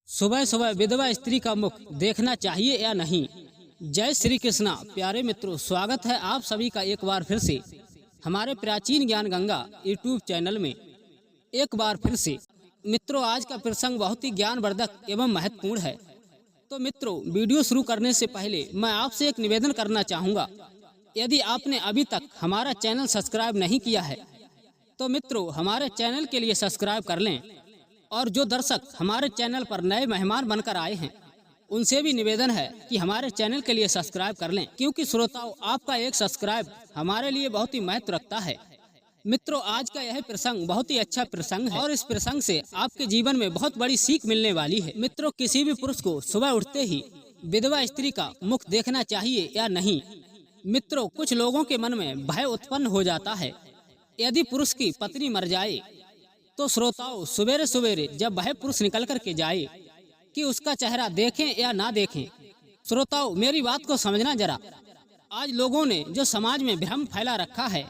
सुबह सुबह विधवा स्त्री का मुख देखना चाहिए या नहीं। जय श्री कृष्णा प्यारे मित्रों, स्वागत है आप सभी का एक बार फिर से हमारे प्राचीन ज्ञान गंगा यूट्यूब चैनल में। एक बार फिर से मित्रों, आज का प्रसंग बहुत ही ज्ञानवर्धक एवं महत्वपूर्ण है। तो मित्रों, वीडियो शुरू करने से पहले मैं आपसे एक निवेदन करना चाहूँगा। यदि आपने अभी तक हमारा चैनल सब्सक्राइब नहीं किया है तो मित्रों हमारे चैनल के लिए सब्सक्राइब कर लें। और जो दर्शक हमारे चैनल पर नए मेहमान बनकर आए हैं उनसे भी निवेदन है कि हमारे चैनल के लिए सब्सक्राइब कर लें, क्योंकि श्रोताओं आपका एक सब्सक्राइब हमारे लिए बहुत ही महत्व रखता है। मित्रों, आज का यह प्रसंग बहुत ही अच्छा प्रसंग है और इस प्रसंग से आपके जीवन में बहुत बड़ी सीख मिलने वाली है। मित्रों, किसी भी पुरुष को सुबह उठते ही विधवा स्त्री का मुख देखना चाहिए या नहीं। मित्रों, कुछ लोगों के मन में भय उत्पन्न हो जाता है। यदि पुरुष की पत्नी मर जाए तो श्रोताओं सवेरे सवेरे जब वह पुरुष निकल कर के जाए कि उसका चेहरा देखें या ना देखें। श्रोताओं, मेरी बात को समझना जरा। आज लोगों ने जो समाज में भ्रम फैला रखा है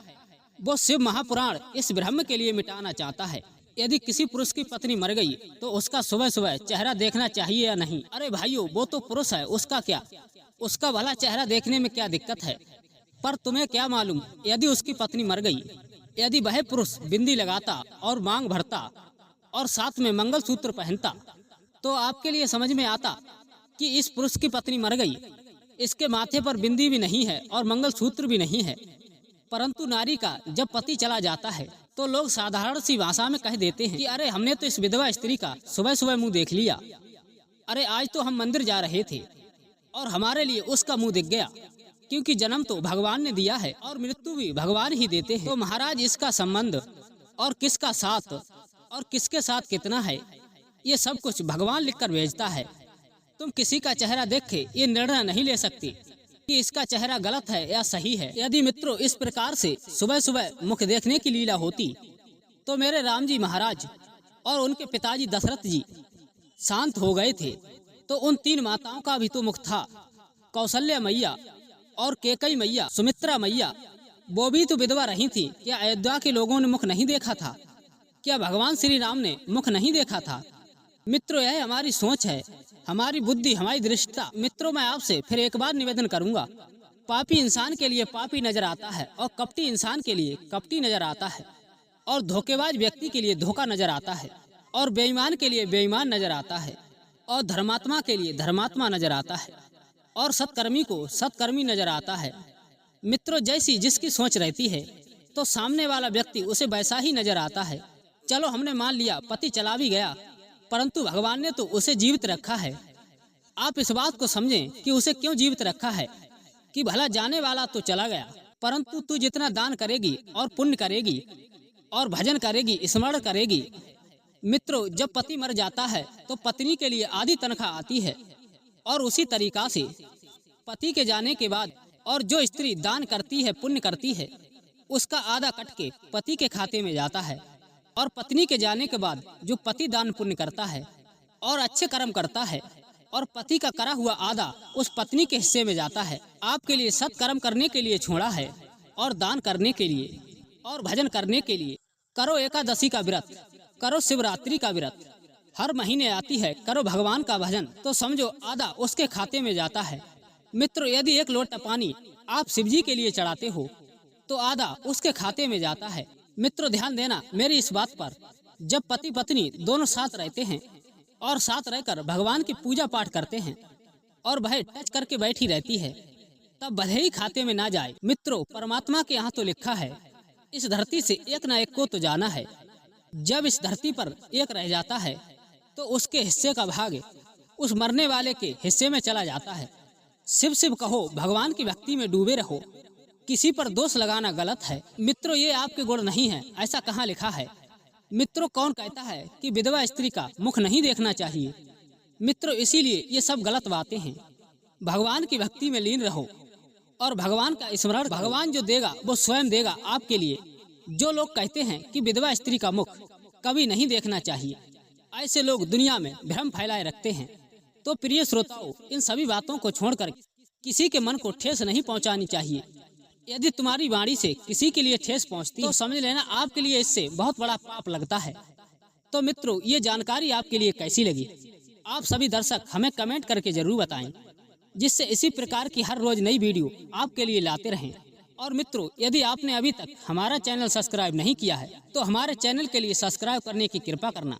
वो शिव महापुराण इस भ्रम के लिए मिटाना चाहता है। यदि किसी पुरुष की पत्नी मर गई तो उसका सुबह सुबह चेहरा देखना चाहिए या नहीं। अरे भाइयों, वो तो पुरुष है, उसका क्या, उसका भला चेहरा देखने में क्या दिक्कत है। पर तुम्हें क्या मालूम, यदि उसकी पत्नी मर गई, यदि वह पुरुष बिंदी लगाता और मांग भरता और साथ में मंगलसूत्र पहनता तो आपके लिए समझ में आता कि इस पुरुष की पत्नी मर गई, इसके माथे पर बिंदी भी नहीं है और मंगलसूत्र भी नहीं है। परंतु नारी का जब पति चला जाता है तो लोग साधारण सी भाषा में कह देते हैं कि अरे हमने तो इस विधवा स्त्री का सुबह सुबह मुंह देख लिया। अरे आज तो हम मंदिर जा रहे थे और हमारे लिए उसका मुंह दिख गया, क्योंकि जन्म तो भगवान ने दिया है और मृत्यु भी भगवान ही देते हैं। तो महाराज, इसका संबंध और किसका साथ और किसके साथ कितना है, ये सब कुछ भगवान लिखकर भेजता है। तुम किसी का चेहरा देख के ये निर्णय नहीं ले सकती कि इसका चेहरा गलत है या सही है। यदि मित्रों इस प्रकार से सुबह सुबह मुख देखने की लीला होती तो मेरे राम जी महाराज और उनके पिताजी दशरथ जी शांत हो गए थे तो उन तीन माताओं का भी तो मुख था। कौशल्या मैया और केकई मैया, सुमित्रा मैया, वो भी तो विधवा रही थी। क्या अयोध्या के लोगों ने मुख नहीं देखा था? क्या भगवान श्री राम ने मुख नहीं देखा था? मित्रों, यह हमारी सोच है, हमारी बुद्धि, हमारी दृष्टता। मित्रों, मैं आपसे फिर एक बार निवेदन करूंगा, पापी इंसान के लिए पापी नजर आता है और कपटी इंसान के लिए कपटी नजर आता है और धोखेबाज व्यक्ति के लिए धोखा नजर आता है और बेईमान के लिए बेईमान नजर आता है और धर्मात्मा के लिए धर्मात्मा नजर आता है और सत्कर्मी को सत्कर्मी नजर आता है। मित्रों, जैसी जिसकी सोच रहती है तो सामने वाला व्यक्ति उसे वैसा ही नजर आता है। चलो हमने मान लिया पति चला भी गया, परंतु भगवान ने तो उसे जीवित रखा है। आप इस बात को समझें कि उसे क्यों जीवित रखा है कि भला जाने वाला तो चला गया, परंतु तू जितना दान करेगी और पुण्य करेगी और भजन करेगी, स्मरण करेगी। मित्रों, जब पति मर जाता है तो पत्नी के लिए आधी तनख्वाह आती है और उसी तरीका से पति के जाने के बाद और जो स्त्री दान करती है, पुण्य करती है, उसका आधा कट के पति के खाते में जाता है और पत्नी के जाने के बाद जो पति दान पुण्य करता है और अच्छे कर्म करता है और पति का करा हुआ आधा उस पत्नी के हिस्से में जाता है। आपके लिए सत्कर्म करने के लिए छोड़ा है और दान करने के लिए और भजन करने के लिए। करो एकादशी का व्रत, करो शिवरात्रि का व्रत, हर महीने आती है, करो भगवान का भजन, तो समझो आधा उसके खाते में जाता है। मित्रों, यदि एक लोटा पानी आप शिवजी के लिए चढ़ाते हो तो आधा उसके खाते में जाता है। मित्रों, ध्यान देना मेरी इस बात पर। जब पति पत्नी दोनों साथ रहते हैं और साथ रहकर भगवान की पूजा पाठ करते हैं और वह टच करके बैठी रहती है, तब भले ही खाते में ना जाए। मित्रों, परमात्मा के यहाँ तो लिखा है इस धरती से एक न एक को तो जाना है। जब इस धरती पर एक रह जाता है तो उसके हिस्से का भाग उस मरने वाले के हिस्से में चला जाता है। शिव शिव कहो, भगवान की भक्ति में डूबे रहो, किसी पर दोष लगाना गलत है। मित्रों, ये आपके गुण नहीं है, ऐसा कहाँ लिखा है? मित्रों, कौन कहता है कि विधवा स्त्री का मुख नहीं देखना चाहिए? मित्रों, इसीलिए ये सब गलत बातें हैं। भगवान की भक्ति में लीन रहो और भगवान का स्मरण, भगवान जो देगा वो स्वयं देगा आपके लिए। जो लोग कहते हैं कि विधवा स्त्री का मुख कभी नहीं देखना चाहिए, ऐसे लोग दुनिया में भ्रम फैलाए रखते हैं। तो प्रिय श्रोताओं, इन सभी बातों को छोड़कर किसी के मन को ठेस नहीं पहुंचानी चाहिए। यदि तुम्हारी वाणी से किसी के लिए ठेस पहुंचती तो समझ लेना आपके लिए इससे बहुत बड़ा पाप लगता है। तो मित्रों, ये जानकारी आपके लिए कैसी लगी? आप सभी दर्शक हमें कमेंट करके जरूर बताएं, जिससे इसी प्रकार की हर रोज नई वीडियो आपके लिए लाते रहें। और मित्रों, यदि आपने अभी तक हमारा चैनल सब्सक्राइब नहीं किया है तो हमारे चैनल के लिए सब्सक्राइब करने की कृपा करना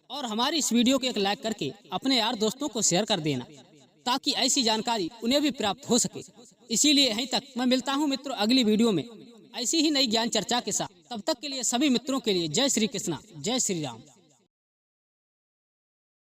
और हमारी इस वीडियो को एक लाइक करके अपने यार दोस्तों को शेयर कर देना, ताकि ऐसी जानकारी उन्हें भी प्राप्त हो सके। इसीलिए यहीं तक मैं मिलता हूं मित्रों अगली वीडियो में ऐसी ही नई ज्ञान चर्चा के साथ। तब तक के लिए सभी मित्रों के लिए जय श्री कृष्णा, जय श्री राम।